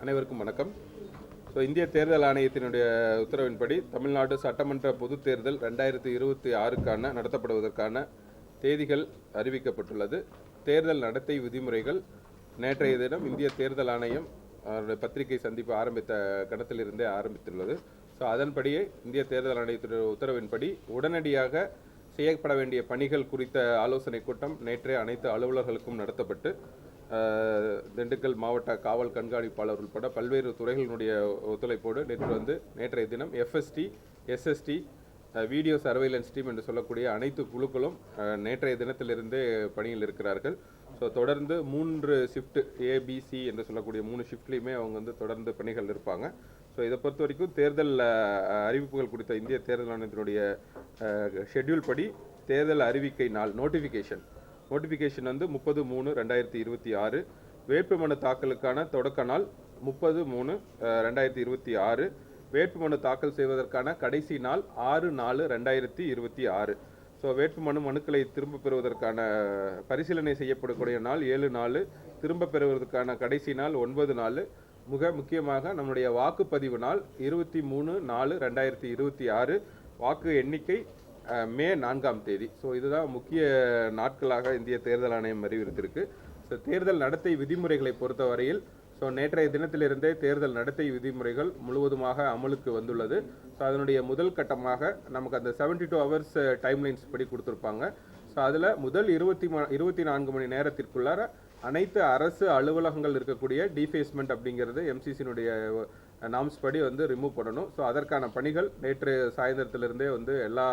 அனைவருக்கும் வணக்கம். இந்திய தேர்தல் ஆணையத்தினுடைய உத்தரவின்படி தமிழ்நாடு சட்டமன்ற பொதுத் தேர்தல் 2026க்கான நடத்தப்படுவதற்கான தேதிகள் அறிவிக்கப்பட்டுள்ளது. தேர்தல் நடத்தை விதிமுறைகள் நேற்றைய தினம் இந்திய தேர்தல் ஆணையம் பத்திரிகை சந்திப்பு ஆரம்பித்த கணத்திலிருந்தே ஆரம்பித்துள்ளது. அதன்படியே இந்திய தேர்தல் ஆணையத்தினுடைய உத்தரவின்படி உடனடியாக செய்யப்பட வேண்டிய பணிகள் குறித்த ஆலோசனை கூட்டம் நேற்றே அனைத்து அலுவலர்களுக்கும் நடத்தப்பட்டு திண்டுக்கல் மாவட்ட காவல் கண்காணிப்பாளர் உட்பட பல்வேறு துறைகளினுடைய ஒத்துழைப்போடு நேற்றைய தினம் FST, SST, video surveillance team என்று சொல்லக்கூடிய அனைத்து குழுக்களும் நேற்றைய தினத்திலிருந்தே பணியில் இருக்கிறார்கள். தொடர்ந்து 3 ஷிஃப்ட் ஏபிசி என்று சொல்லக்கூடிய 3 ஷிஃப்ட்லேயுமே அவங்க தொடர்ந்து பணிகள் இருப்பாங்க. இதை பொறுத்த வரைக்கும் தேர்தல் அறிவிப்புகள் குறித்த இந்திய தேர்தல் ஆணையத்தினுடைய ஷெட்யூல் படி தேர்தல் அறிவிக்கை நாள் நோட்டிஃபிகேஷன் 30/3/2026, வேட்புமனு தாக்கலுக்கான தொடக்க நாள் 30/3/2026, வேட்புமனு தாக்கல் செய்வதற்கான கடைசி நாள் 6/4/2026. மனுக்களை திரும்ப பெறுவதற்கான பரிசீலனை செய்யப்படக்கூடிய நாள் 7/4, திரும்ப பெறுவதற்கான கடைசி நாள் 9/4. மிக முக்கியமாக நம்முடைய வாக்குப்பதிவு நாள் 23/4/2026, வாக்கு எண்ணிக்கை மே 4ஆம் தேதி. இதுதான் முக்கிய நாட்களாக இந்திய தேர்தல் ஆணையம் அறிவித்திருக்கு. தேர்தல் நடத்தை விதிமுறைகளை பொறுத்தவரையில் நேற்றைய தினத்திலிருந்தே தேர்தல் நடத்தை விதிமுறைகள் முழுவதுமாக அமலுக்கு வந்துள்ளது. அதனுடைய முதல் கட்டமாக நமக்கு அந்த 72 ஹவர்ஸ் டைம்லைன்ஸ் படி கொடுத்துருப்பாங்க. அதில் முதல் 24 மணி நேரத்திற்குள்ளார அனைத்து அரசு அலுவலகங்கள் இருக்கக்கூடிய டிஃபேஸ்மெண்ட் அப்படிங்கிறது எம்சிசியினுடைய நாம்ஸ் படி ரிமூவ் பண்ணணும். அதற்கான பணிகள் நேற்று சாயந்தரத்திலிருந்தே எல்லா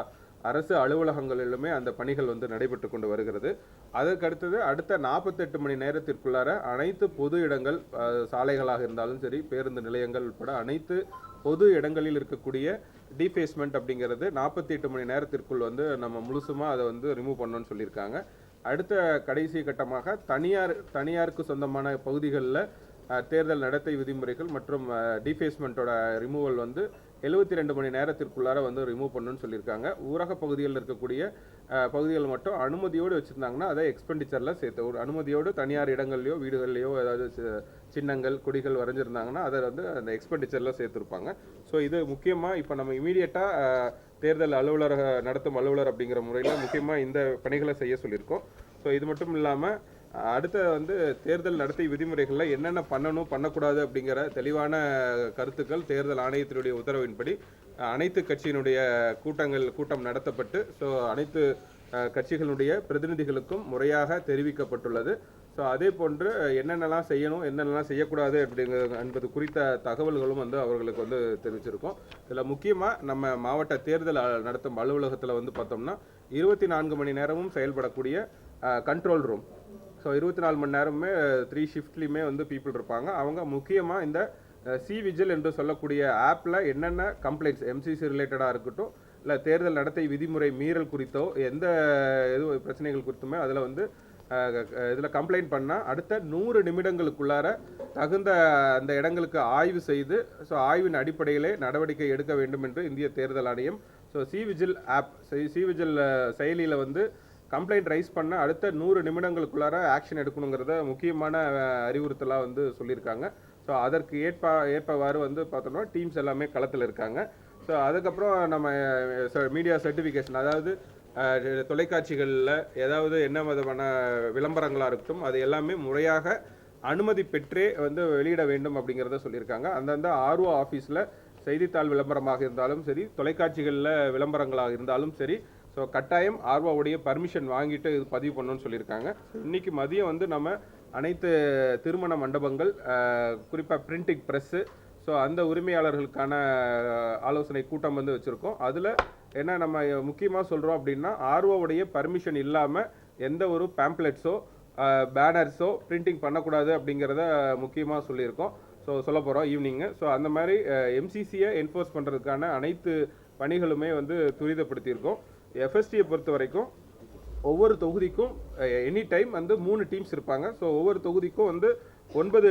அரசு அலுவலகங்களிலுமே அந்த பணிகள் நடைபெற்று கொண்டு வருகிறது. அதற்கடுத்தது அடுத்த 48 மணி நேரத்திற்குள்ளார அனைத்து பொது இடங்கள், சாலைகளாக இருந்தாலும் சரி, பேருந்து நிலையங்கள் உட்பட அனைத்து பொது இடங்களில் இருக்கக்கூடிய டிஃபேஸ்மெண்ட் அப்படிங்கிறது 48 மணி நேரத்திற்குள் நம்ம முழுசுமாக அதை ரிமூவ் பண்ணணும்னு சொல்லியிருக்காங்க. அடுத்த கடைசி கட்டமாக தனியாருக்கு சொந்தமான பகுதிகளில் தேர்தல் நடத்தை விதிமுறைகள் மற்றும் டிஃபேஸ்மெண்ட்டோட ரிமூவல் 72 மணி நேரத்திற்குள்ளார ரிமூவ் பண்ணணும்னு சொல்லியிருக்காங்க. ஊரக பகுதிகளில் இருக்கக்கூடிய பகுதிகள் மட்டும் அனுமதியோடு வச்சுருந்தாங்கன்னா அதை எக்ஸ்பெண்டிச்சரில் சேர்த்து, அனுமதியோடு தனியார் இடங்கள்லையோ வீடுகள்லையோ ஏதாவது சின்னங்கள் கொடிகள் வரைஞ்சிருந்தாங்கன்னா அதை அந்த எக்ஸ்பெண்டிச்சரில் சேர்த்துருப்பாங்க. இது முக்கியமாக இப்போ நம்ம இமீடியட்டாக தேர்தல் நடத்தும் அலுவலர் அப்படிங்கிற முறையில் முக்கியமாக இந்த பணிகளை செய்ய சொல்லியிருக்கோம். இது மட்டும் இல்லாமல் அடுத்த தேர்தல் நடத்தை விதிமுறைகளில் என்னென்ன பண்ணணும் பண்ணக்கூடாது அப்படிங்கிற தெளிவான கருத்துக்கள் தேர்தல் ஆணையத்தினுடைய உத்தரவின்படி அனைத்து கட்சியினுடைய கூட்டம் நடத்தப்பட்டு அனைத்து கட்சிகளுடைய பிரதிநிதிகளுக்கும் முறையாக தெரிவிக்கப்பட்டுள்ளது. அதே போன்று என்னென்னலாம் செய்யணும் என்னென்னலாம் செய்யக்கூடாது என்பது குறித்த தகவல்களும் அவர்களுக்கு தெரிவிச்சிருக்கோம். இதில் முக்கியமாக நம்ம மாவட்ட தேர்தல் நடத்தும் அலுவலகத்தில் பார்த்தோம்னா 24 மணி நேரமும் செயல்படக்கூடிய கண்ட்ரோல் ரூம். 24 மணி நேரமே 3 ஷிஃப்ட்லேயுமே பீப்புள் இருப்பாங்க. அவங்க முக்கியமாக இந்த சி-விஜில் என்று சொல்லக்கூடிய ஆப்பில் என்னென்ன கம்ப்ளைண்ட்ஸ் எம்சிசி ரிலேட்டடாக இருக்கட்டும், இல்லை தேர்தல் நடத்தை விதிமுறை மீறல் குறித்தோ எந்த பிரச்சனைகள் குறித்துமே அதில் இதில் கம்ப்ளைண்ட் பண்ணால் அடுத்த 100 நிமிடங்களுக்குள்ளார தகுந்த அந்த இடங்களுக்கு ஆய்வு செய்து ஆய்வின் அடிப்படையிலே நடவடிக்கை எடுக்க வேண்டும் என்று இந்திய தேர்தல் ஆணையம் சி-விஜில் ஆப், சி-விஜில் செயலியில் கம்ப்ளைண்ட் ரைஸ் பண்ண அடுத்த 100 நிமிடங்களுக்குள்ளார ஆக்ஷன் எடுக்கணுங்கிறத முக்கியமான அறிவுறுத்தலாக சொல்லியிருக்காங்க. அதற்கு ஏற்பவாறு பார்த்தோம்னா டீம்ஸ் எல்லாமே களத்தில் இருக்காங்க. அதுக்கப்புறம் நம்ம மீடியா சர்டிஃபிகேஷன், அதாவது தொலைக்காட்சிகளில் ஏதாவது என்ன விதமான விளம்பரங்களாக இருக்கட்டும் அது எல்லாமே முறையாக அனுமதி பெற்றே வெளியிட வேண்டும் அப்படிங்கிறத சொல்லியிருக்காங்க. அந்தந்த ஆர்ஓ ஆஃபீஸில் செய்தித்தாள் விளம்பரமாக இருந்தாலும் சரி, தொலைக்காட்சிகளில் விளம்பரங்களாக இருந்தாலும் சரி, கட்டாயம் ஆர்ஓவுடைய பர்மிஷன் வாங்கிட்டு இது பதிவு பண்ணணும்னு சொல்லியிருக்காங்க. இன்னைக்கு மதியம் நம்ம அனைத்து திருமண மண்டபங்கள், குறிப்பாக பிரிண்டிங் ப்ரெஸ்ஸு, அந்த உரிமையாளர்களுக்கான ஆலோசனை கூட்டம் வச்சுருக்கோம். அதில் என்ன நம்ம முக்கியமாக சொல்கிறோம் அப்படின்னா, ஆர்ஓவுடைய பர்மிஷன் இல்லாமல் எந்த ஒரு பேம்ப்ளெட்ஸோ பேனர்ஸோ பிரிண்டிங் பண்ணக்கூடாது அப்படிங்கிறத முக்கியமாக சொல்லியிருக்கோம். சொல்ல போகிறோம் ஈவினிங்கு. அந்த மாதிரி எம்சிசியை என்ஃபோர்ஸ் பண்ணுறதுக்கான அனைத்து பணிகளுமே துரிதப்படுத்தியிருக்கோம். எஃப்எஸ்டியை பொறுத்த வரைக்கும் ஒவ்வொரு தொகுதிக்கும் எனி டைம் 3 டீம்ஸ் இருப்பாங்க. ஒவ்வொரு தொகுதிக்கும் 9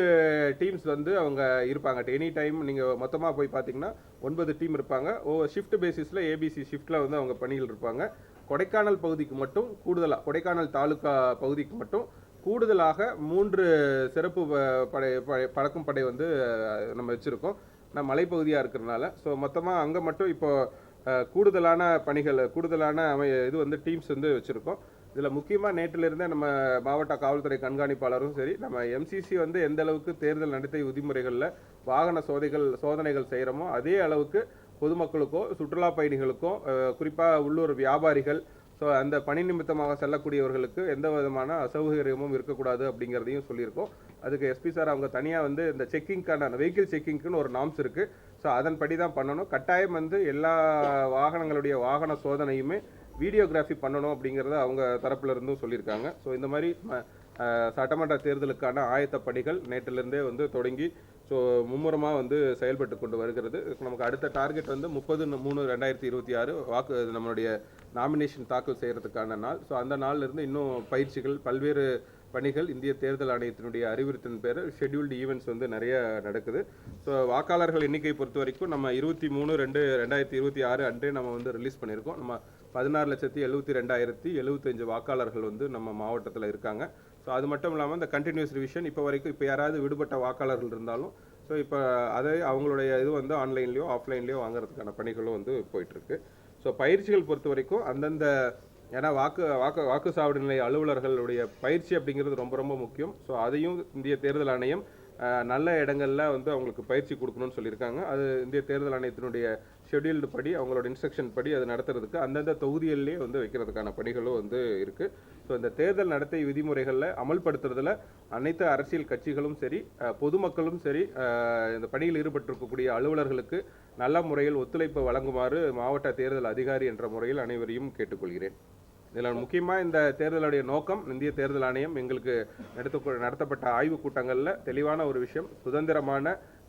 டீம்ஸ் அவங்க இருப்பாங்க. எனி டைம் நீங்கள் மொத்தமாக போய் பார்த்தீங்கன்னா 9 டீம் இருப்பாங்க. ஒவ்வொரு ஷிஃப்ட் பேசிஸில் ஏபிசி ஷிஃப்ட்டில் அவங்க பணிகள் இருப்பாங்க. கொடைக்கானல் பகுதிக்கு மட்டும் கூடுதலாக, கொடைக்கானல் தாலுக்கா பகுதிக்கு மட்டும் கூடுதலாக 3 சிறப்பு பறக்கும் படை வந்து நம்ம வச்சுருக்கோம். மலைப்பகுதியாக இருக்கிறதுனால. ஸோ மொத்தமாக அங்கே மட்டும் இப்போ கூடுதலான பணிகள், கூடுதலான இது வந்து டீம்ஸ் வந்து வச்சுருக்கோம். இதில் முக்கியமாக நேற்றிலிருந்தே நம்ம மாவட்ட காவல்துறை கண்காணிப்பாளரும் சரி, நம்ம எம்சிசி வந்து எந்த அளவுக்கு தேர்தல் நடத்தை விதிமுறைகளில் வாகன சோதனைகள் செய்கிறோமோ அதே அளவுக்கு பொதுமக்களுக்கோ சுற்றுலா பயணிகளுக்கோ குறிப்பாக உள்ளூர் வியாபாரிகள், ஸோ அந்த பணி நிமித்தமாக செல்லக்கூடியவர்களுக்கு எந்த விதமான அசௌகரியமும் இருக்கக்கூடாது அப்படிங்கிறதையும் சொல்லியிருக்கோம். அதுக்கு எஸ்பி சார் அவங்க தனியாக வந்து இந்த செக்கிங்க்கான வெஹிக்கிள் செக்கிங்க்குன்னு ஒரு நார்ம்ஸ் இருக்குது. ஸோ அதன்படி தான் பண்ணணும். கட்டாயம் வந்து எல்லா வாகனங்களுடைய வாகன சோதனையுமே வீடியோகிராஃபி பண்ணணும் அப்படிங்கிறத அவங்க தரப்புல இருந்தும் சொல்லியிருக்காங்க. ஸோ இந்த மாதிரி சட்டமன்ற தேர்தலுக்கான ஆயத்த பணிகள் நேற்றிலிருந்தே வந்து தொடங்கி ஸோ மும்முரமாக வந்து செயல்பட்டு கொண்டு வருகிறது. நமக்கு அடுத்த டார்கெட் வந்து 30/3/2026 நம்மளுடைய நாமினேஷன் தாக்கல் செய்கிறதுக்கான நாள். ஸோ அந்த நாளிலிருந்து இன்னும் பயிற்சிகள், பல்வேறு பணிகள் இந்திய தேர்தல் ஆணையத்தினுடைய அறிவுறுத்தின் பேர் ஷெட்யூல்டு ஈவெண்ட்ஸ் வந்து நிறைய நடக்குது. ஸோ வாக்காளர்கள் எண்ணிக்கை பொறுத்த வரைக்கும் நம்ம 23/2/2026 அன்றே நம்ம வந்து ரிலீஸ் பண்ணியிருக்கோம். நம்ம 16,72,075 வாக்காளர்கள் வந்து நம்ம மாவட்டத்தில் இருக்காங்க. ஸோ அது மட்டும் இல்லாமல் இந்த கண்டினியூஸ் ரிவிஷன் இப்போ வரைக்கும் இப்போ யாராவது விடுபட்ட வாக்காளர்கள் இருந்தாலும் ஸோ இப்போ அதை அவங்களுடைய இது வந்து ஆன்லைன்லேயோ ஆஃப்லைன்லேயோ வாங்குறதுக்கான பணிகளும் வந்து போயிட்டுருக்கு. ஸோ பயிற்சிகள் பொறுத்த வரைக்கும் அந்தந்த ஏன்னா வாக்குச்சாவடி நிலைய அலுவலர்களுடைய பயிற்சி அப்படிங்கிறது ரொம்ப ரொம்ப முக்கியம். ஸோ அதையும் இந்திய தேர்தல் ஆணையம் நல்ல இடங்களில் வந்து அவங்களுக்கு பயிற்சி கொடுக்கணும்னு சொல்லியிருக்காங்க. அது இந்திய தேர்தல் ஆணையத்தினுடைய ஷெட்யூல்டு படி, அவங்களோட இன்ஸ்ட்ரக்ஷன் படி அது நடத்துறதுக்கு அந்தந்த தொகுதிகளிலே வந்து வைக்கிறதுக்கான பணிகளும் வந்து இருக்குது. ஸோ இந்த தேர்தல் நடத்தை விதிமுறைகளில் அமல்படுத்துறதுல அனைத்து அரசியல் கட்சிகளும் சரி, பொதுமக்களும் சரி, இந்த பணியில் ஈடுபட்டிருக்கக்கூடிய அலுவலர்களுக்கு நல்ல முறையில் ஒத்துழைப்பு வழங்குமாறு மாவட்ட தேர்தல் அதிகாரி என்ற முறையில் அனைவரையும் கேட்டுக்கொள்கிறேன். இதில் முக்கியமாக இந்த தேர்தலுடைய நோக்கம், இந்திய தேர்தல் ஆணையம் எங்களுக்கு நடத்தப்பட்ட ஆய்வுக் கூட்டங்களில் தெளிவான ஒரு விஷயம், சுதந்திரமான,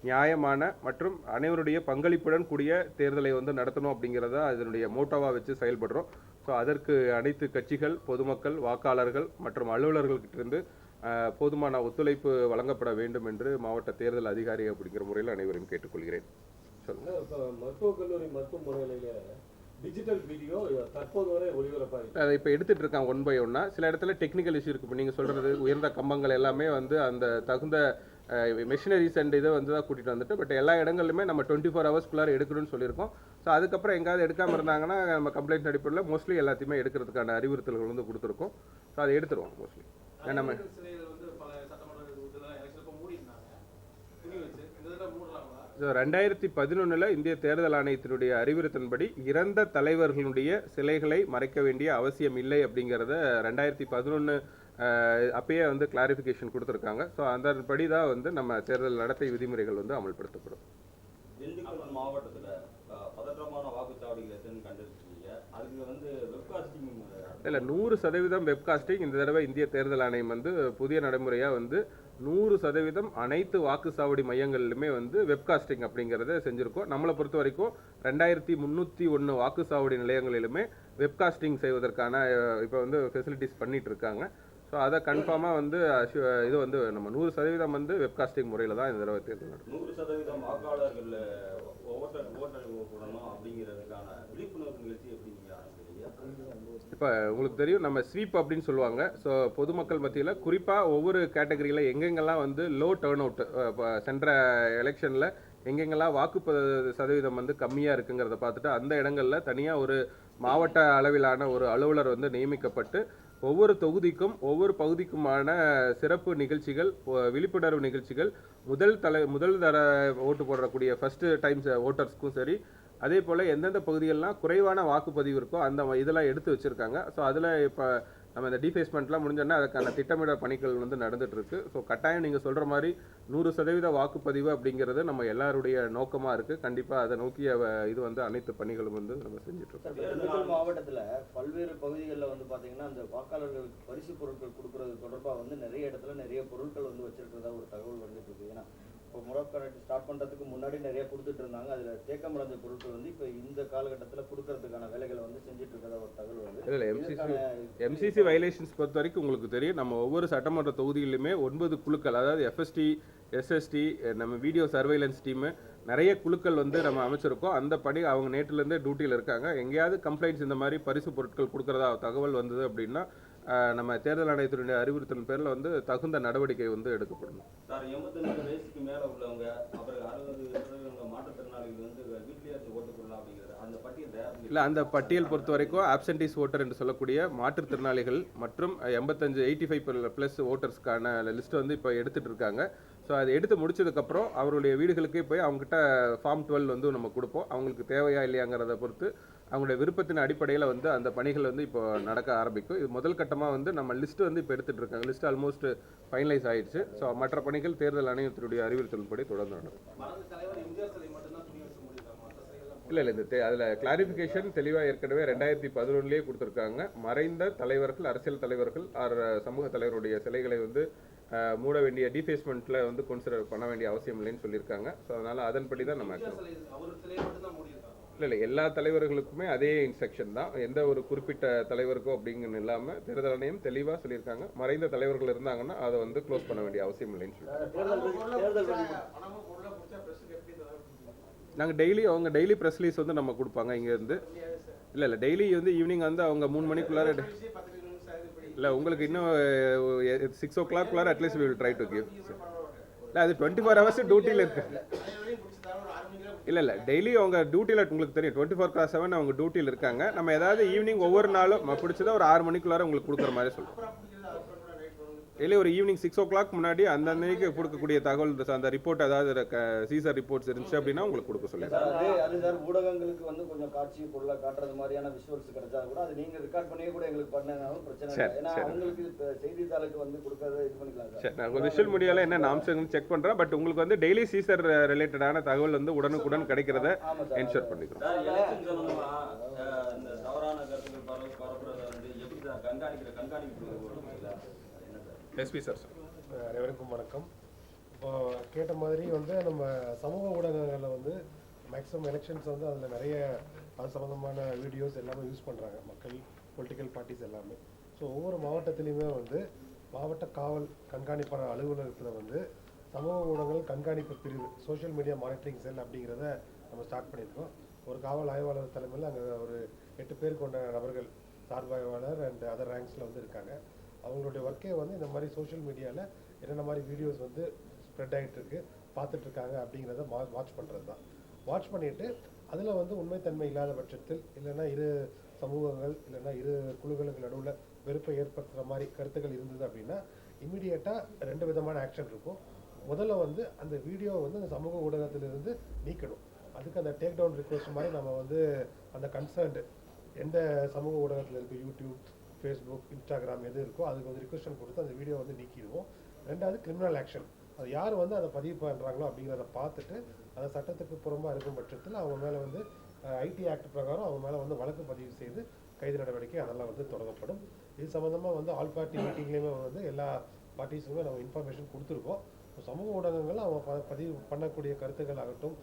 நியாயமான மற்றும் அனைவருடைய பங்களிப்புடன் கூடிய தேர்தலை வந்து நடத்தணும் அப்படிங்கிறத அதனுடைய மோட்டோவாக வச்சு செயல்படுறோம். ஸோ அதற்கு அனைத்து கட்சிகள், பொதுமக்கள், வாக்காளர்கள் மற்றும் அலுவலர்கள்கிட்டிருந்து போதுமான ஒத்துழைப்பு வழங்கப்பட வேண்டும் என்று மாவட்ட தேர்தல் அதிகாரி அப்படிங்கிற முறையில் அனைவரையும் கேட்டுக்கொள்கிறேன். மருத்துவக் கல்லூரி மருத்துவமனையில டிஜிட்டல் வீடியோ தற்போது வரை ஒளிபரப்பாக அதை இப்போ எடுத்துகிட்டு இருக்காங்க ஒன் பை ஒன்னா. சில இடத்துல டெக்னிக்கல் இஷ்யூ இருக்குது. இப்போ நீங்கள் சொல்கிறது உயர்ந்த கம்பங்கள் எல்லாமே வந்து அந்த தகுந்த மெஷினரிஸ் அண்ட் இதை வந்து தான் கூட்டிகிட்டு வந்துட்டு, பட் எல்லா இடங்கள்லையுமே நம்ம 24 ஹவர்ஸ்க்குள்ளார எடுக்கணும்னு சொல்லியிருக்கோம். ஸோ அதுக்கப்புறம் எங்காவது எடுக்காமல் இருந்தாங்கன்னா நம்ம கம்ப்ளைண்ட் அடிப்படையில் மோஸ்ட்லி எல்லாத்தையுமே எடுக்கிறதுக்கான அறிவுறுத்தல்கள் வந்து கொடுத்துருக்கோம். ஸோ அதை எடுத்துருவோம் மோஸ்ட்லி. நம்ம 2011 இந்திய தேர்தல் ஆணையத்தினுடைய அறிவுறுத்தின்படி இறந்த தலைவர்களுடைய சிலைகளை மறைக்க வேண்டிய அவசியம் இல்லை அப்படிங்கிறத 2011 அப்பயே வந்து கிளாரிஃபிகேஷன் கொடுத்துருக்காங்க. ஸோ அதன்படி தான் வந்து நம்ம தேர்தல் நடத்தை விதிமுறைகள் வந்து அமல்படுத்தப்படும். திண்டுக்கல் மாவட்டத்தில் பதற்றமான வாக்குச்சாவடிகள் எதுன்னு கண்டிருக்கீங்க, அதுக்கு வந்து வெப்காஸ்டிங் இல்லை 100% வெப்காஸ்டிங் இந்த தடவை இந்திய தேர்தல் ஆணையம் வந்து புதிய நடைமுறையாக வந்து 100% அனைத்து வாக்குச்சாவடி மையங்களிலுமே வந்து வெப்காஸ்டிங் அப்படிங்கிறத செஞ்சுருக்கோம். நம்மளை பொறுத்த வரைக்கும் 2301 வாக்குச்சாவடி நிலையங்களிலுமே வெப்காஸ்டிங் செய்வதற்கான இப்போ வந்து ஃபெசிலிட்டிஸ் பண்ணிட்டு இருக்காங்க. ஸோ அதை கன்ஃபார்மாக வந்து இது வந்து நம்ம 100% வந்து வெப்காஸ்டிங் முறையில் தான் இந்த தடவை தேர்தல் நடக்கும். 100% வாக்காளர்கள் ஓட்டணும் அப்படிங்கிறதுக்கான விழிப்புணர்வு நிகழ்ச்சி எப்படி நீங்கள் இப்போ உங்களுக்கு தெரியும் நம்ம ஸ்வீப் அப்படின்னு சொல்லுவாங்க. ஸோ பொதுமக்கள் மத்தியில் குறிப்பாக ஒவ்வொரு கேட்டகரியில் எங்கெங்கெல்லாம் வந்து லோ டேர்ன் அவுட் சென்ற எலெக்ஷனில் எங்கெங்கெல்லாம் வாக்கு சதவீதம் வந்து கம்மியாக இருக்குங்கிறத பார்த்துட்டு அந்த இடங்களில் தனியாக ஒரு மாவட்ட அளவிலான ஒரு அலுவலர் வந்து நியமிக்கப்பட்டு ஒவ்வொரு தொகுதிக்கும் ஒவ்வொரு பகுதிக்குமான சிறப்பு நிகழ்ச்சிகள், விழிப்புணர்வு நிகழ்ச்சிகள் முதல் தர ஓட்டு போடக்கூடிய ஃபஸ்ட்டு டைம்ஸ் ஓட்டர்ஸ்க்கும் சரி, அதே போல் எந்தெந்த பகுதிகளெலாம் குறைவான வாக்குப்பதிவு இருக்கோ அந்த இதெல்லாம் எடுத்து வச்சுருக்காங்க. ஸோ அதில் இப்போ நம்ம இந்த டிஃபேஸ்மெண்ட்லாம் முடிஞ்சோன்னா அதுக்கான திட்டமிட பணிகள் வந்து நடந்துகிட்ருக்கு. ஸோ கட்டாயம் நீங்கள் சொல்கிற மாதிரி 100% வாக்குப்பதிவு அப்படிங்கிறது நம்ம எல்லாருடைய நோக்கமாக இருக்குது. கண்டிப்பாக அதை நோக்கிய இது வந்து அனைத்து பணிகளும் வந்து நம்ம செஞ்சுட்ருக்கோம். திண்டுக்கல் மாவட்டத்தில் பல்வேறு பகுதிகளில் வந்து பார்த்தீங்கன்னா அந்த வாக்காளர்களுக்கு பரிசு பொருட்கள் கொடுக்கறது தொடர்பாக வந்து நிறைய இடத்துல நிறைய பொருட்கள் வந்து வச்சிருக்கிறதா ஒரு தகவல் வந்துட்டு இருக்கு. ஏன்னா இப்போ முறக்கணக்கு ஸ்டார்ட் பண்ணுறதுக்கு முன்னாடி நிறைய கொடுத்துட்டு இருந்தாங்க. அதில் தேக்கமடைஞ்ச பொருட்கள் வந்து இப்போ இந்த காலகட்டத்தில் கொடுக்கறதுக்கான வேலைகளை வந்து செஞ்சுட்டு இருக்கிறதா ஒரு தகவல் வந்து. இல்லை எம்சிசி வயலேஷன்ஸ் பொறுத்த வரைக்கும் உங்களுக்கு தெரியும், நம்ம ஒவ்வொரு சட்டமன்ற தொகுதியிலுமே 9 குழுக்கள், அதாவது எஃப்எஸ்டி, எஸ்எஸ்டி, நம்ம வீடியோ சர்வைலன்ஸ் டீமு, நிறைய குழுக்கள் வந்து நம்ம அமைச்சிருக்கோம். அந்த படி அவங்க நேற்றுலேருந்தே டியூட்டியில் இருக்காங்க. எங்கேயாவது கம்ப்ளைண்ட்ஸ் இந்த மாதிரி பரிசு பொருட்கள் கொடுக்குறதா தகவல் வந்தது அப்படின்னா நம்ம தேர்தல் ஆணையத்தினுடைய அறிவுறுத்தல் பேரில் வந்து தகுந்த நடவடிக்கை வந்து எடுக்கப்படும். சார் 85 வயசுக்கு மேலே உள்ளவங்க அப்புறம் 60% மாற்றுத்திறனாளிகள் வந்து வீட்லேயே வச்சு ஓட்டு போடலாம் அப்படிங்கிறது அந்த பட்டியல் தயார் இல்லை, அந்த பட்டியல் பொறுத்த வரைக்கும் ஆப்சென்டிஸ் ஓட்டர் என்று சொல்லக்கூடிய மாற்றுத்திறனாளிகள் மற்றும் 85 ஓட்டர்ஸ்க்கான லிஸ்ட் வந்து இப்போ எடுத்துட்டு இருக்காங்க. ஸோ அதை எடுத்து முடிச்சதுக்கப்புறம் அவருடைய வீடுகளுக்கே போய் அவங்ககிட்ட ஃபார்ம் 12 வந்து நம்ம கொடுப்போம். அவங்களுக்கு தேவையா இல்லையாங்கிறத பொறுத்து அவங்களுடைய விருப்பத்தின் அடிப்படையில் வந்து அந்த பணிகள் வந்து இப்போ நடக்க ஆரம்பிக்கும். இது முதல் கட்டமாக வந்து நம்ம லிஸ்ட் வந்து இப்போ எடுத்துகிட்டு இருக்காங்க. லிஸ்ட் ஆல்மோஸ்ட் ஃபைனலைஸ் ஆயிடுச்சு. ஸோ மற்ற பணிகள் தேர்தல் ஆணையத்தினுடைய அறிவுறுத்தலின்படி தொடர்ந்து நடக்கும். இல்லை அதில் கிளாரிஃபிகேஷன் தெளிவாக ஏற்கனவே 2011 கொடுத்துருக்காங்க. மறைந்த தலைவர்கள், அரசியல் தலைவர்கள் சமூக தலைவருடைய சிலைகளை வந்து மூட வேண்டிய டிஃபேஸ்மெண்ட்டில் வந்து கன்சிடர் பண்ண வேண்டிய அவசியம் இல்லைன்னு சொல்லியிருக்காங்க. ஸோ அதனால் அதன்படி தான் நம்ம இல்லை எல்லா தலைவர்களுக்குமே அதே இன்ஸ்ட்ரக்ஷன் தான். எந்த ஒரு குறிப்பிட்ட தலைவருக்கோ அப்படிங்கன்னு இல்லாமல் தேர்தல் ஆணையம் தெளிவாக சொல்லியிருக்காங்க. மறைந்த தலைவர்கள் இருந்தாங்கன்னா அதை வந்து க்ளோஸ் பண்ண வேண்டிய அவசியம் இல்லைன்னு சொல்லியிருக்காங்க. நாங்கள் அவங்க டெய்லி ப்ரெஸ் ரிலீஸ் வந்து நம்ம கொடுப்பாங்க இங்கேருந்து. இல்லை டெய்லி வந்து ஈவினிங் வந்து அவங்க 3 மணிக்குள்ளார இல்லை உங்களுக்கு இன்னும் 6 o'clock at least we will try to give. இல்லை அது 24 hours டியூட்டியில் இருக்கு. இல்லை டெய்லி அவங்க டியூட்டியில் உங்களுக்கு தெரியும் 24/7 அவங்க டியூட்டியில் இருக்காங்க. நம்ம ஏதாவது ஈவினிங் ஒவ்வொரு நாளும் பிடிச்சதா ஒரு 6 மணிக்குள்ளார உங்களுக்கு கொடுக்குற மாதிரி சொல்லுவோம். டெய்லி ஒரு ஈவினிங் 6 o'clock முன்னாடி அந்த அன்னைக்கு கொடுக்கக்கூடிய தகவல் அந்த ரிப்போர்ட் ஏதாவது சீசர் ரிப்போர்ட்ஸ் இருந்துச்சு அப்படின்னா உங்களுக்கு கொடுக்க சொல்லுங்கள். அது சார் ஊடகங்களுக்கு வந்து கொஞ்சம் காட்சி பொருளை காட்டுறது மாதிரியான விஷுவல்ஸ் கிடைச்சா கூட அது நீங்கள் ரெக்கார்ட் பண்ணியே கூட எங்களுக்கு பண்ணனாலும் பிரச்சனை இல்லை. ஏன்னா அவங்களுக்கு செய்தித்தாளுக்கு வந்து கொடுக்கறத இது பண்ணிக்கலாம் சார். சரி, நான் விஷுவல் மீடியாவில் என்ன அம்சங்கள் செக் பண்ணுறேன். பட் உங்களுக்கு வந்து டெய்லி சீசர் ரிலேட்டடான தகவல் வந்து உடனுக்குடன் கிடைக்கிறத என்ஷூர் பண்ணிக்கிறோம். SP sir. அனைவருக்கும் வணக்கம். இப்போ கேட்ட மாதிரி வந்து நம்ம சமூக ஊடகங்களில் வந்து மேக்ஸிமம் எலெக்ஷன்ஸ் வந்து அதில் நிறைய அது சம்மந்தமான வீடியோஸ் எல்லாமே யூஸ் பண்ணுறாங்க மக்கள், பொலிட்டிக்கல் பார்ட்டிஸ் எல்லாமே. ஸோ ஒவ்வொரு மாவட்டத்துலேயுமே வந்து மாவட்ட காவல் கண்காணிப்பாளர் அலுவலகத்தில் வந்து சமூக ஊடகங்கள் கண்காணிப்பு பிரிவு சோஷியல் மீடியா மானிட்டரிங் செல் அப்படிங்கிறத நம்ம ஸ்டார்ட் பண்ணியிருக்கோம். ஒரு காவல் ஆய்வாளர் தலைமையில் அங்கே ஒரு 8 பேர் கொண்ட நபர்கள் சார்பாய்வாளர் அண்ட் அதர் ரேங்க்ஸில் வந்து இருக்காங்க. அவங்களுடைய ஒர்க்கே வந்து இந்த மாதிரி சோஷியல் மீடியாவில் என்னென்ன மாதிரி வீடியோஸ் வந்து ஸ்ப்ரெட் ஆகிட்டு இருக்கு பார்த்துட்ருக்காங்க அப்படிங்கிறத வாட்ச் பண்ணுறது தான். வாட்ச் பண்ணிவிட்டு அதில் வந்து உண்மைத்தன்மை இல்லாத பட்சத்தில் இல்லைன்னா இரு சமூகங்கள் இல்லைன்னா இரு குழுக்களுக்கு நடுவில் வெறுப்பை ஏற்படுத்துகிற மாதிரி கருத்துக்கள் இருந்தது அப்படின்னா இமீடியட்டாக 2 விதமான ஆக்ஷன் இருக்கும். முதல்ல வந்து அந்த வீடியோவை வந்து அந்த சமூக ஊடகத்திலிருந்து நீக்கணும். அதுக்கு அந்த டேக் டவுன் ரிக்வெஸ்ட் மாதிரி நம்ம வந்து அந்த கன்சர்ன்டு எந்த சமூக ஊடகத்தில் இருக்குது, யூடியூப், ஃபேஸ்புக், இன்ஸ்டாகிராம் எது இருக்கோ அதுக்கு வந்து ரிக்வெஸ்டன் கொடுத்து அந்த வீடியோ வந்து நீக்கிடுவோம். 2வது கிரிமினல் ஆக்ஷன். அது யார் வந்து அதை பதிவு பண்ணுறாங்களோ அப்படிங்கிறத பார்த்துட்டு அதை சட்டத்துக்கு புறம்பாக இருக்கும் பட்சத்தில் அவங்க மேலே வந்து ஐடி ஆக்ட் பிரகாரம் அவங்க மேலே வந்து வழக்கு பதிவு செய்து கைது நடவடிக்கை அதெல்லாம் வந்து தொடங்கப்படும். இது சம்மந்தமாக வந்து ஆல் பார்ட்டி மீட்டிங்லேயுமே வந்து எல்லா பார்ட்டிஸுமே நம்ம இன்ஃபர்மேஷன் கொடுத்துருக்கோம். சமூக ஊடகங்கள் அவங்க பதிவு பண்ணக்கூடிய கருத்துக்கள் ஆகட்டும்,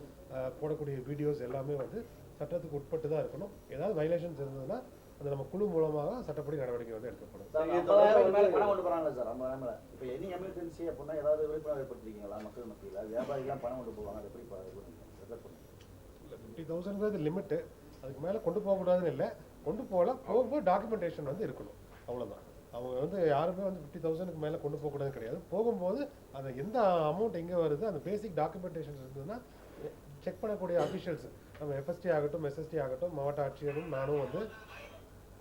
போடக்கூடிய வீடியோஸ் எல்லாமே வந்து சட்டத்துக்கு உட்பட்டு தான் இருக்கணும். ஏதாவது வயலேஷன்ஸ் இருந்ததுன்னா அது நம்ம குழு மூலமாக சட்டப்படி நடவடிக்கை வந்து எடுக்கப்படும். பணம் கொண்டு போகிறாங்களா சார்? நம்ம இப்போ எனி எமர்ஜென்சி அப்படின்னா ஏதாவது விழிப்புணர்வு ஏற்படுத்திருக்கீங்களா மக்கள் மத்தியில்? வியாபாரிகளாம் பணம் கொண்டு போவாங்க, அது எப்படி இல்லை 50,000ங்கிறது லிமிட்டு. அதுக்கு மேலே கொண்டு போகக்கூடாதுன்னு இல்லை, கொண்டு போகலாம். போகும்போது டாக்குமெண்டேஷன் வந்து இருக்கணும், அவ்வளோதான். அவங்க வந்து யாருமே வந்து 50,000க்கு மேலே கொண்டு போகக்கூடாதுன்னு கிடையாது. போகும்போது அந்த எந்த அமௌண்ட் எங்கே வருது அந்த பேசிக் டாக்குமெண்டேஷன் இருந்ததுன்னா செக் பண்ணக்கூடிய அஃபிஷியல்ஸ் நம்ம எஃப்எஸ்டி ஆகட்டும், எஸ்எஸ்டி ஆகட்டும், மாவட்ட ஆட்சியரும் நானும் வந்து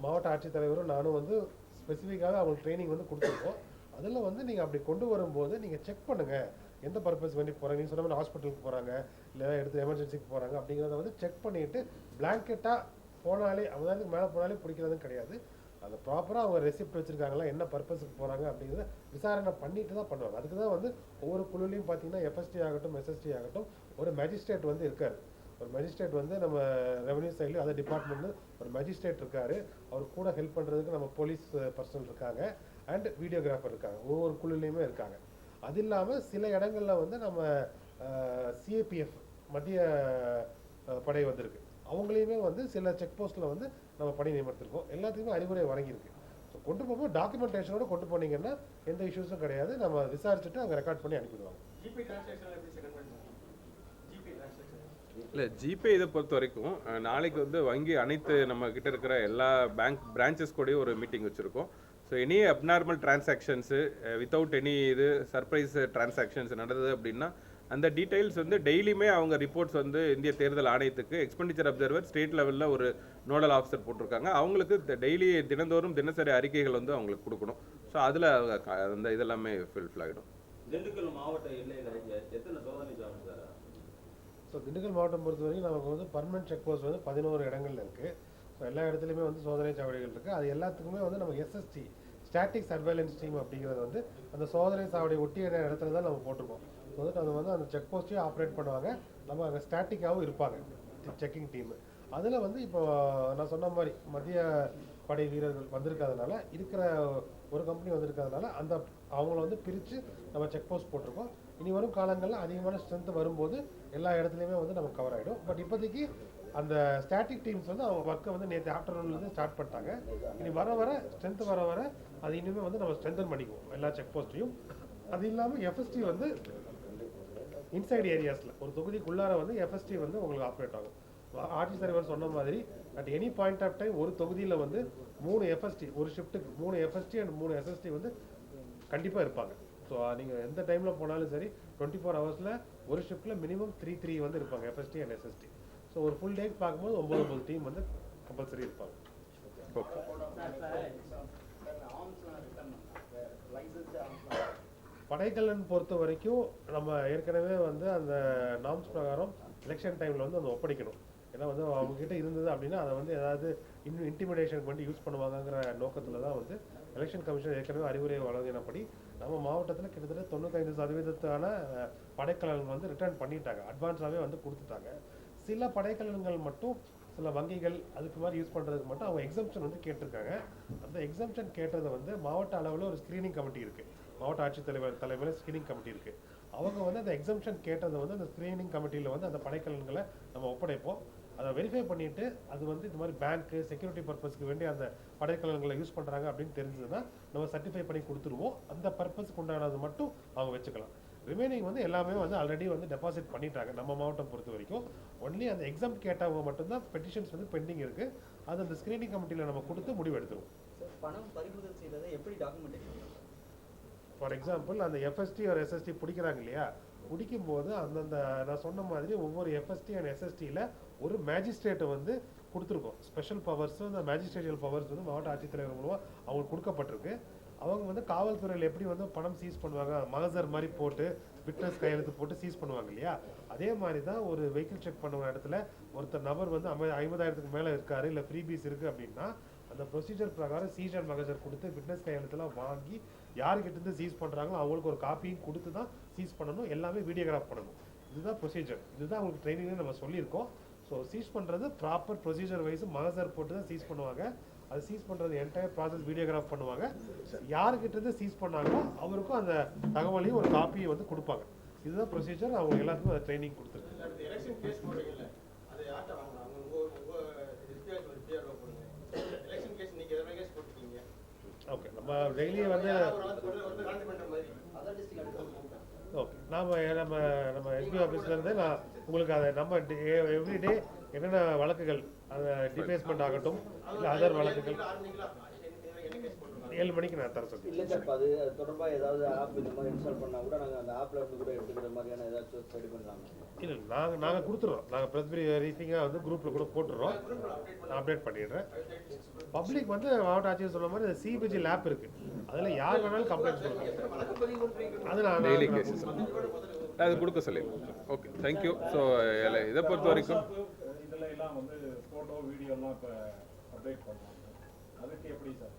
மாவட்ட ஆட்சித்தலைவரும் நானும் வந்து ஸ்பெசிஃபிக்காக அவங்களுக்கு ட்ரைனிங் வந்து கொடுத்துருக்கோம். அதில் வந்து நீங்கள் அப்படி கொண்டு வரும்போது நீங்கள் செக் பண்ணுங்கள் எந்த பர்பஸ் வேண்டி போகிறாங்க. நீங்கள் சொன்ன மாதிரி ஹாஸ்பிட்டலுக்கு போகிறாங்க இல்லை எடுத்து எமர்ஜென்சிக்கு போகிறாங்க அப்படிங்கிறத வந்து செக் பண்ணிவிட்டு பிளாங்கெட்டாக போனாலே அதாவது மேலே போனாலே பிடிக்கிறதும் கிடையாது. அதை ப்ராப்பராக அவங்க ரெசிப்ட் வச்சுருக்காங்களா, என்ன பர்பஸுக்கு போகிறாங்க அப்படிங்கிறத விசாரணை பண்ணிட்டு தான் பண்ணுவாங்க. அதுக்கு தான் வந்து ஒவ்வொரு குழுலையும் பார்த்தீங்கன்னா எஃப்எஸ்டி ஆகட்டும், எஸ்எஸ்டி ஆகட்டும், ஒரு மேஜிஸ்ட்ரேட் வந்து இருக்கார். ஒரு மேஜிஸ்ட்ரேட் வந்து நம்ம ரெவன்யூ சைட்லேயும் அதர் டிபார்ட்மெண்ட்ல ஒரு மேஜிஸ்ட்ரேட் இருக்கார். அவர் கூட ஹெல்ப் பண்ணுறதுக்கு நம்ம போலீஸ் பர்சனல் இருக்காங்க அண்ட் வீடியோகிராஃபர் இருக்காங்க. ஒவ்வொரு குழுலையுமே இருக்காங்க. அது இல்லாமல் சில இடங்களில் வந்து நம்ம சிஏபிஎஃப் மத்திய படை வந்திருக்கு. அவங்களையுமே வந்து சில செக் போஸ்ட்டில் வந்து நம்ம பணி நியமித்திருக்கோம். எல்லாத்துக்குமே அறிவுரை வழங்கியிருக்கு. ஸோ கொண்டு போகும்போது டாக்குமெண்டேஷனோட கொண்டு போனீங்கன்னா எந்த இஷ்யூஸும் கிடையாது. நம்ம விசாரிச்சுட்டு அங்கே ரெக்கார்ட் பண்ணி அனுப்பிடுவாங்க. இல்லை ஜிபே இதை பொறுத்த வரைக்கும் நாளைக்கு வந்து வங்கி அனைத்து நம்ம கிட்ட இருக்கிற எல்லா பேங்க் பிரான்ச்சஸ் கூடயும் ஒரு மீட்டிங் வச்சுருக்கோம். So so any abnormal transactions without any இது சர்ப்ரைஸ் டிரான்சாக்ஷன்ஸ் நடந்தது அப்படின்னா அந்த டீட்டெயில்ஸ் வந்து டெய்லியுமே அவங்க ரிப்போர்ட்ஸ் வந்து இந்திய தேர்தல் ஆணையத்துக்கு எக்ஸ்பெண்டிச்சர் அப்சர்வர் ஸ்டேட் லெவலில் ஒரு நோடல் ஆஃபீஸர் போட்டிருக்காங்க. அவங்களுக்கு டெய்லி தினந்தோறும் தினசரி அறிக்கைகள் வந்து அவங்களுக்கு கொடுக்கணும். ஸோ அதில் அந்த இதெல்லாமே ஃபில் ஆகிடும். திண்டுக்கல் மாவட்ட எல்லையில் எத்தனை சோதனை சாவடி சார்? ஸோ திண்டுக்கல் மாவட்டம் பொறுத்த வரைக்கும் நமக்கு வந்து பர்மனன்ட் செக் போஸ்ட் வந்து 11 இடங்கள்ல இருக்குது. ஸோ எல்லா இடத்துலையுமே வந்து சோதனை சாவடிகள் இருக்குது. அது எல்லாத்துக்குமே வந்து நம்ம எஸ்எஸ்டி ஸ்டாட்டிக் சர்வேலன்ஸ் டீம் அப்படிங்கிறது வந்து அந்த சோதனை சாவடி ஒட்டிய இடத்துல தான் நம்ம போட்டிருக்கோம். ஸோ வந்து அது வந்து அந்த செக் போஸ்ட்டையும் ஆப்ரேட் பண்ணுவாங்க. நம்ம அங்கே ஸ்டாட்டிக்காகவும் இருப்பாங்க செக்கிங் டீமு. அதில் வந்து இப்போ நான் சொன்ன மாதிரி மத்திய படை வீரர்கள் வந்திருக்கிறதுனால இருக்கிற ஒரு கம்பெனி வந்திருக்கிறதுனால அந்த அவங்கள வந்து பிரித்து நம்ம செக் போஸ்ட் போட்டிருக்கோம். இனி வரும் காலங்களில் அதிகமான ஸ்ட்ரென்த் வரும்போது எல்லா இடத்துலையுமே வந்து நமக்கு கவர் ஆகிடும். பட் இப்போதைக்கு அந்த ஸ்டாட்டிக் டீம்ஸ் வந்து அவங்க ஒர்க்கை வந்து நேற்று ஆஃப்டர்நூன்லேருந்து ஸ்டார்ட் பண்ணிட்டாங்க. இனி வர ஸ்ட்ரென்த் வர அது இனிமே வந்து நம்ம ஸ்ட்ரென்தன் பண்ணிக்குவோம் எல்லா செக் போஸ்ட்டையும். அது இல்லாமல் எஃப்எஸ்டி வந்து இன்சைட் ஏரியாஸில் ஒரு தொகுதிக்குள்ளார வந்து எஃப்எஸ்டி வந்து உங்களுக்கு ஆப்ரேட் ஆகும். ஆர்டி தலைவர் சொன்ன மாதிரி at any point of time ஒரு தொகுதியில் வந்து 3 எஃப்எஸ்டி ஒரு ஷிஃப்ட்டுக்கு 3 எஃப்எஸ்டி அண்ட் 3 எஸ்எஸ்டி வந்து கண்டிப்பாக இருப்பாங்க. ஸோ நீங்கள் எந்த டைமில் போனாலும் சரி 24 ஹவர்ஸில் ஒரு ஷிஃப்ட்டில் மினிமம் 3 வந்து இருப்பாங்க எஃப்எஸ்டி அண்ட் எஸ்எஸ்டி. ஸோ ஒரு ஃபுல் டேக்கு பார்க்கும்போது 9 டீம் வந்து கம்பல்சரி இருப்பாங்க. படைக்கலன் பொறுத்த வரைக்கும் நம்ம ஏற்கனவே வந்து அந்த நார்ம்ஸ் பிரகாரம் எலெக்ஷன் டைமில் வந்து அதை ஒப்படைக்கணும். ஏன்னா வந்து அவங்ககிட்ட இருந்தது அப்படின்னா அதை வந்து ஏதாவது இன்னும் இன்டிமிடேஷனுக்கு வந்து யூஸ் பண்ணுவாங்கங்கிற நோக்கத்தில் தான் வந்து எலெக்ஷன் கமிஷன் ஏற்கனவே அறிவுரை வழங்கினபடி நம்ம மாவட்டத்தில் கிட்டத்தட்ட 95% படைக்கலன்கள் வந்து ரிட்டர்ன் பண்ணிட்டாங்க. அட்வான்ஸாகவே வந்து கொடுத்துட்டாங்க. சில படைக்கலன்கள் மட்டும் சில வங்கிகள் அதுக்கு மாதிரி யூஸ் பண்ணுறதுக்கு மட்டும் அவங்க எக்ஸம்ஷன் வந்து கேட்டிருக்காங்க. அந்த எக்ஸம்ஷன் கேட்டதை வந்து மாவட்ட அளவில் ஒரு ஸ்க்ரீனிங் கமிட்டி இருக்குது. மாவட்ட ஆட்சித்தலைவர் தலைமையில் ஸ்க்ரீனிங் கமிட்டி இருக்குது. அவங்க வந்து அந்த எக்ஸம்ஷன் கேட்டதை வந்து அந்த ஸ்க்ரீனிங் கமிட்டியில் வந்து அந்த படைக்கலன்களை நம்ம ஒப்படைப்போம். அதை வெரிஃபை பண்ணிவிட்டு அது வந்து இந்த மாதிரி பேங்க்கு செக்யூரிட்டி பர்பஸ்க்கு வேண்டி அந்த படைக்கலன்களை யூஸ் பண்ணுறாங்க அப்படின்னு தெரிஞ்சதுன்னா நம்ம சர்டிஃபை பண்ணி கொடுத்துருவோம். அந்த பர்பஸ்க்கு உண்டானது மட்டும் அவங்க வச்சுக்கலாம். ரிமைனிங் வந்து எல்லாமே வந்து ஆல்ரெடி வந்து டெபாசிட் பண்ணிட்டாங்க நம்ம மாவட்டம் பொறுத்த வரைக்கும். ஒன்லி அந்த எக்ஸாம் கேட்டவங்க மட்டும்தான் பெட்டிஷன்ஸ் வந்து பெண்டிங் இருக்குது. அது அந்த ஸ்க்ரீனிங் கமிட்டியில் நம்ம கொடுத்து முடிவு எடுத்துருவோம். பணம் பறிமுதல் செய்வதை எப்படி டாக்குமெண்ட்? ஃபார் எக்ஸாம்பிள் அந்த எஃப்எஸ்டி ஒரு எஸ்எஸ்டி பிடிக்கிறாங்க இல்லையா, பிடிக்கும் போது அந்தந்த நான் சொன்ன மாதிரி ஒவ்வொரு எஃப்எஸ்டி அண்ட் எஸ்எஸ்டியில் ஒரு மேஜிஸ்ட்ரேட்டை வந்து கொடுத்துருக்கோம். ஸ்பெஷல் பவர்ஸ் அந்த மேஜிஸ்ட்ரேட்டியல் பவர்ஸ் வந்து மாவட்ட ஆட்சித்தலைவர் மூலமாக அவங்களுக்கு கொடுக்கப்பட்டிருக்கு. அவங்க வந்து காவல்துறையில் எப்படி வந்து பணம் சீஸ் பண்ணுவாங்க, மகசர் மாதிரி போட்டு விட்னஸ் கையெழுத்து போட்டு சீஸ் பண்ணுவாங்க இல்லையா, அதே மாதிரி தான் ஒரு வெஹிக்கிள் செக் பண்ணுற இடத்துல ஒருத்தர் நபர் வந்து 50,000க்கு மேலே இருக்காரு இல்லை ஃப்ரீபீஸ் இருக்குது அப்படின்னா அந்த ப்ரொசீஜர் பிரகாரம் சீஸ் அண்ட் மகசர் கொடுத்து விட்னஸ் கையெழுத்துலாம் வாங்கி யாருக்கிட்டேருந்து சீஸ் பண்ணுறாங்களோ அவங்களுக்கு ஒரு காப்பியும் கொடுத்து தான் சீஸ் பண்ணணும். எல்லாமே வீடியோகிராஃப் பண்ணணும். இதுதான் ப்ரொசீஜர். இதுதான் அவங்களுக்கு ட்ரைனிங்லேயே நம்ம சொல்லியிருக்கோம். ஸோ சீஸ் பண்ணுறது ப்ராப்பர் ப்ரொசீஜர் வைஸ் மகசர் போட்டு தான் சீஸ் பண்ணுவாங்க. அது சீஸ் பண்ணுறது என்டையர் ப்ராசஸ் வீடியோகிராஃப் பண்ணுவாங்க. யாருக்கிட்டேருந்து சீஸ் பண்ணாங்களோ அவருக்கும் அந்த தகவலையும் ஒரு காப்பியை வந்து கொடுப்பாங்க. இதுதான் ப்ரொசீஜர். அவங்க எல்லாத்துக்கும் அதை ட்ரைனிங் கொடுத்துருக்கு. ஓகே, நம்ம டெய்லி வந்து ஓகே நம்ம எஸ்பி ஆஃபீஸ்லேருந்து நான் உங்களுக்கு அதை நம்ம எவ்ரிடே என்னென்ன வழக்குகள் அந்த டிஃபேஸ்மெண்ட் ஆகட்டும் இல்லை அதர் வழக்குகள் 7 மணிக்கு நான் தர சொல்லுங்கள். இல்லை சார், அது தொடர்பாக ஏதாவது ஆப் இந்த மாதிரி இன்ஸ்டால் பண்ணால் கூட நாங்கள் அந்த ஆப்பில் இருந்து கூட எடுத்துக்கிற மாதிரியான ஏதாச்சும் ரெடி பண்ணலாமா? இல்லை, நாங்கள் கொடுத்துட்றோம். நாங்கள் ப்ரெஸ் ரீஃபிங்காக வந்து குரூப்பில் கூட போட்டுடுறோம். நான் அப்டேட் பண்ணிடுறேன். பப்ளிக் வந்து மாவட்ட ஆட்சியர் சொல்ல மாதிரி சிபிஜி லேப் இருக்குது. அதில் யார் வேணாலும் கம்ப்ளைண்ட் சொல்லலாம். அது நான் டெய்லி கேசஸ் அது கொடுக்க சொல்லி. Okay, thank you. ஸோ இதை பொறுத்த வரைக்கும் இதில் எல்லாம் வந்து ஃபோட்டோ வீடியோலாம் இப்போ அப்டேட் பண்ணுவாங்க. அதுக்கு எப்படி சார்?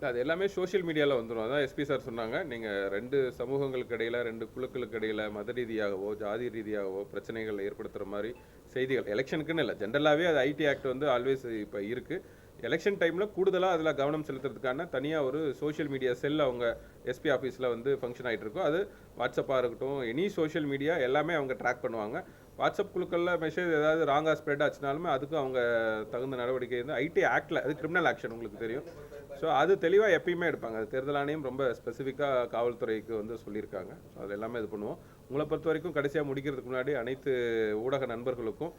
அது எல்லாமே சோஷியல் மீடியாவில் வந்துடும். அதான் எஸ்பி சார் சொன்னாங்க, நீங்கள் 2 சமூகங்களுக்கு இடையில் 2 குழுக்களுக்கு இடையில் மத ரீதியாகவோ ஜாதி ரீதியாகவோ பிரச்சனைகள் ஏற்படுத்துகிற மாதிரி செய்திகள் எலெக்ஷனுக்குன்னு இல்லை, ஜென்ரலாகவே அது ஐடி ஆக்ட் வந்து ஆல்வேஸ் இப்போ இருக்குது. எலெக்ஷன் டைமில் கூடுதலாக அதில் கவனம் செலுத்துறதுக்கான தனியாக ஒரு சோஷியல் மீடியா செல் அவங்க எஸ்பி ஆஃபீஸில் வந்து ஃபங்க்ஷன் ஆகிட்டு இருக்கும். அது வாட்ஸ்அப்பாக இருக்கட்டும், எனி சோஷியல் மீடியா எல்லாமே அவங்க ட்ராக் பண்ணுவாங்க. வாட்ஸ்அப் குழுக்களில் மெசேஜ் ஏதாவது ராங்காக ஸ்ப்ரெட் ஆச்சுனாலுமே அதுக்கும் அவங்க தகுந்த நடவடிக்கை வந்து ஐடி ஆக்டில் அது கிரிமினல் ஆக்ஷன் உங்களுக்கு தெரியும். ஸோ அது தெளிவாக எப்பயுமே எடுப்பாங்க. அது தேர்தல் ஆணையம் ரொம்ப ஸ்பெசிஃபிக்காக காவல்துறைக்கு வந்து சொல்லியிருக்காங்க. ஸோ அது எல்லாமே இது பண்ணுவோம். உங்களை பொறுத்த வரைக்கும் கடைசியாக முடிக்கிறதுக்கு முன்னாடி அனைத்து ஊடக நண்பர்களுக்கும்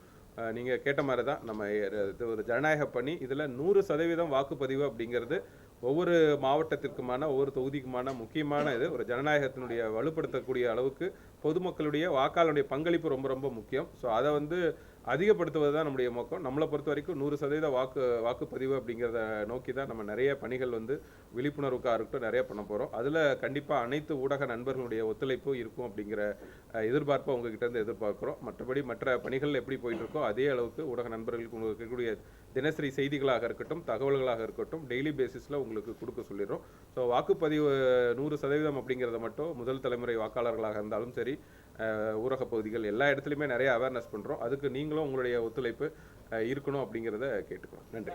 நீங்கள் கேட்ட மாதிரி தான் நம்ம இது ஒரு ஜனநாயக பணி. இதில் 100% வாக்குப்பதிவு அப்படிங்கிறது ஒவ்வொரு மாவட்டத்திற்குமான ஒவ்வொரு தொகுதிக்குமான முக்கியமான இது ஒரு ஜனநாயகத்தினுடைய வலுப்படுத்தக்கூடிய அளவுக்கு பொதுமக்களுடைய வாக்காளருடைய பங்களிப்பு ரொம்ப ரொம்ப முக்கியம். ஸோ அதை வந்து அதிகப்படுத்துவது தான் நம்முடைய நோக்கம். நம்மளை பொறுத்த வரைக்கும் 100% வாக்குப்பதிவு அப்படிங்கிறத நோக்கி தான் நம்ம நிறைய பணிகள் வந்து விழிப்புணர்வுக்காக இருக்கட்டும் நிறைய பண்ண போகிறோம். அதில் கண்டிப்பாக அனைத்து ஊடக நண்பர்களுடைய ஒத்துழைப்பு இருக்கும் அப்படிங்கிற எதிர்பார்ப்பை உங்ககிட்ட இருந்து எதிர்பார்க்குறோம். மற்றபடி மற்ற பணிகள் எப்படி போயிட்டு இருக்கோ அதே அளவுக்கு ஊடக நண்பர்களுக்கு உங்களுக்கு இருக்கக்கூடிய தினசரி செய்திகளாக இருக்கட்டும் தகவல்களாக இருக்கட்டும் டெய்லி பேசிஸில் உங்களுக்கு கொடுக்க சொல்லிடுறோம். ஸோ வாக்குப்பதிவு 100% அப்படிங்கிறத மட்டும் முதல் தலைமுறை வாக்காளர்களாக இருந்தாலும் சரி ஊரக பகுதிகள் எல்லா இடத்துலையுமே நிறைய அவேர்னஸ் பண்ணுறோம். அதுக்கு நீங்களும் உங்களுடைய ஒத்துழைப்பு இருக்கணும் அப்படிங்கிறத கேட்டுக்கிறோம். நன்றி.